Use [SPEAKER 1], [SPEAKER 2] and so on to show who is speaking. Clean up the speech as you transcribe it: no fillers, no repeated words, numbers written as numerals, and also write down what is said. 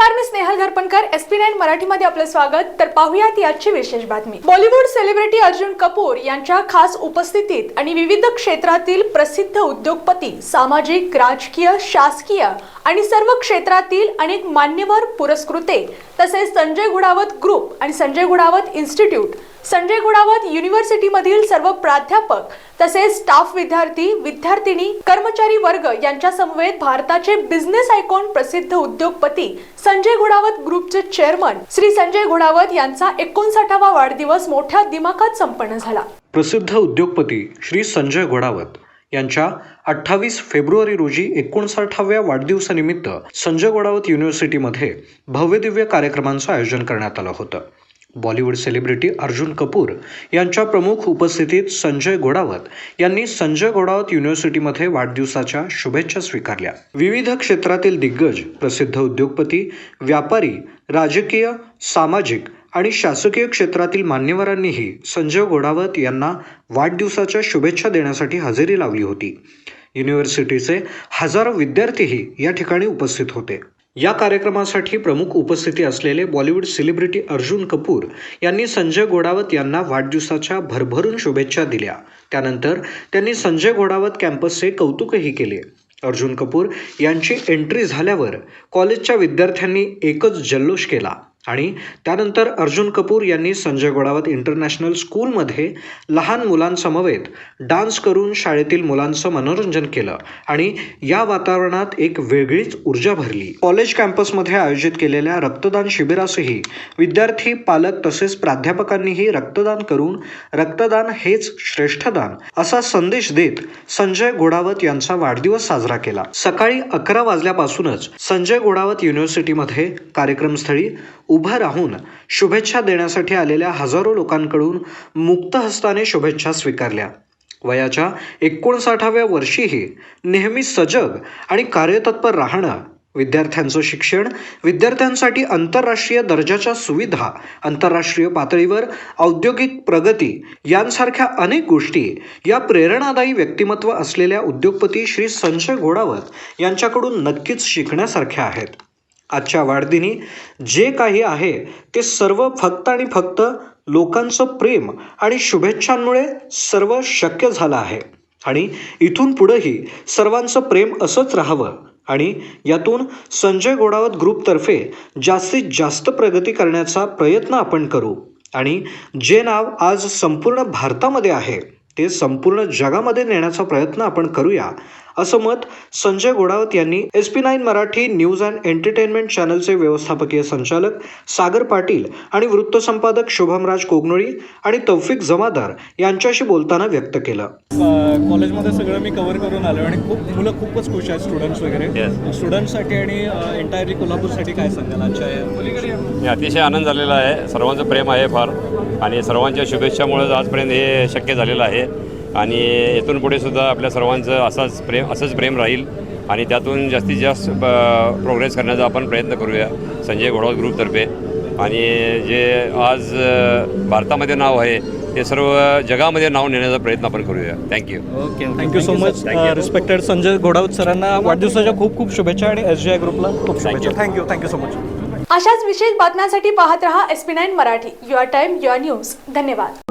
[SPEAKER 1] नमस्कार, मी स्नेहल घरपणकर, SP9 मराठीमध्ये आपलं स्वागत। तर पाहूयात याची विशेष बातमी। बॉलिवूड सेलिब्रिटी अर्जुन कपूर यांच्या खास उपस्थितीत आणि विविध क्षेत्रातील प्रसिद्ध उद्योगपती, सामाजिक, राजकीय, शासकीय आणि सर्व क्षेत्रातील अनेक मान्यवर, पुरस्कृते तसेच संजय घोडावत ग्रुप आणि संजय घोडावत इन्स्टिट्यूट, संजय घोडावत युनिव्हर्सिटीमधील सर्व प्राध्यापक तसेच स्टाफ, विद्यार्थी, विद्यार्थिनी, कर्मचारी वर्ग यांच्या समवेत भारताचे बिझनेस आयकॉन, प्रसिद्ध उद्योगपती संजय घोडावत ग्रुपचे चेअरमन श्री संजय घोडावत यांचा 59वा वाढदिवस मोठ्या दिमाखात संपन्न झाला।
[SPEAKER 2] प्रसिद्ध उद्योगपती श्री संजय घोडावत यांच्या 28 फेब्रुवारी रोजी 59व्या वाढदिवसानिमित्त संजय घोडावत युनिव्हर्सिटीमध्ये भव्यदिव्य कार्यक्रमांचं आयोजन करण्यात आलं होतं। बॉलिवूड सेलिब्रिटी अर्जुन कपूर यांच्या प्रमुख उपस्थितीत संजय घोडावत यांनी संजय घोडावत युनिव्हर्सिटीमध्ये वाढदिवसाच्या शुभेच्छा स्वीकारल्या। विविध क्षेत्रातील दिग्गज, प्रसिद्ध उद्योगपती, व्यापारी, राजकीय, सामाजिक आणि शासकीय क्षेत्रातील मान्यवरांनीही संजय घोडावत यांना वाढदिवसाच्या शुभेच्छा देण्यासाठी हजेरी लावली होती। युनिव्हर्सिटीचे हजारो विद्यार्थीही या ठिकाणी उपस्थित होते। या कार्यक्रमासाठी प्रमुख उपस्थिती असलेले बॉलिवूड सेलिब्रिटी अर्जुन कपूर यांनी संजय घोडावत यांना वाढदिवसाच्या भरभरून शुभेच्छा दिल्या। त्यानंतर त्यांनी संजय घोडावत कॅम्पसचे कौतुकही केले। अर्जुन कपूर यांची एंट्री झाल्यावर कॉलेजच्या विद्यार्थ्यांनी एकच जल्लोष केला आणि त्यानंतर अर्जुन कपूर यांनी संजय घोडावत इंटरनॅशनल स्कूलमध्ये लहान मुलांसमवेत डान्स करून शाळेतील मुलांचं मनोरंजन केलं आणि या वातावरणात एक वेगळीच ऊर्जा भरली। कॉलेज कॅम्पसमध्ये आयोजित केलेल्या रक्तदान शिबिरासही विद्यार्थी, पालक तसेच प्राध्यापकांनीही रक्तदान करून रक्तदान हेच श्रेष्ठ दान असा संदेश देत संजय घोडावत यांचा वाढदिवस साजरा केला। सकाळी 11 वाजल्यापासूनच संजय घोडावत युनिव्हर्सिटीमध्ये कार्यक्रमस्थळी उभं राहून शुभेच्छा देण्यासाठी आलेल्या हजारो लोकांकडून मुक्त हस्ताने शुभेच्छा स्वीकारल्या। वयाच्या 59व्या वर्षीही नेहमी सजग आणि कार्यतत्पर राहणं, विद्यार्थ्यांचं शिक्षण, विद्यार्थ्यांसाठी आंतरराष्ट्रीय दर्जाच्या सुविधा, आंतरराष्ट्रीय पातळीवर औद्योगिक प्रगती यांसारख्या अनेक गोष्टी या प्रेरणादायी व्यक्तिमत्व असलेल्या उद्योगपती श्री संजय घोडावत यांच्याकडून नक्कीच शिकण्यासारख्या आहेत। आजच्या वाढदिनी जे काही आहे ते सर्व फक्त आणि फक्त लोकांचं प्रेम आणि शुभेच्छांमुळे सर्व शक्य झालं आहे आणि इथून पुढेही सर्वांचं प्रेम असंच राहावं आणि यातून संजय घोडावत ग्रुपतर्फे जास्तीत जास्त प्रगती करण्याचा प्रयत्न आपण करू आणि जे नाव आज संपूर्ण भारतामध्ये आहे ते संपूर्ण जगामध्ये नेण्याचा प्रयत्न आपण करूया, असं मत संजय घोडावत यांनी SP9 मराठी न्यूज अँड एंटरटेनमेंट चॅनलचे व्यवस्थापकीय संचालक सागर पाटील आणि वृत्तसंपादक शुभमराज कोगनोळी आणि तौफिक जमादार यांच्याशी बोलताना व्यक्त केलं।
[SPEAKER 3] कॉलेजमध्ये सगळं मी कव्हर करून आलो आणि मुलं खूपच खुश आहेत, स्टुडंट्स वगैरे। स्टुडंट्ससाठी आणि एंटायरली कोल्हापूरसाठी काय सांगाल आजच्या?
[SPEAKER 4] अतिशय आनंद झालेला आहे। सर्वांचं प्रेम आहे फार आणि सर्वांच्या शुभेच्छामुळे आजपर्यंत हे शक्य झालेलं आहे आणि इथून पुढे सुद्धा आपल्या सर्वांचं असंच प्रेम राहील आणि त्यातून जास्तीत जास्त प्रोग्रेस करण्याचा आपण प्रयत्न करूया संजय घोडावत ग्रुपतर्फे। आणि जे आज भारतामध्ये नाव आहे ते सर्व जगामध्ये नाव नेण्याचा प्रयत्न आपण करूया। Thank you.
[SPEAKER 3] Okay, thank you so much. Respected Sanjay Ghodawat सरांना वाढदिवसाच्या खूप खूप शुभेच्छा आणि SGI ग्रुपला खूप शुभेच्छा। Thank you so much.
[SPEAKER 1] अशाच विशेष बातम्यांसाठी पाहत रहा SP9 Marathi, your time, your news. धन्यवाद।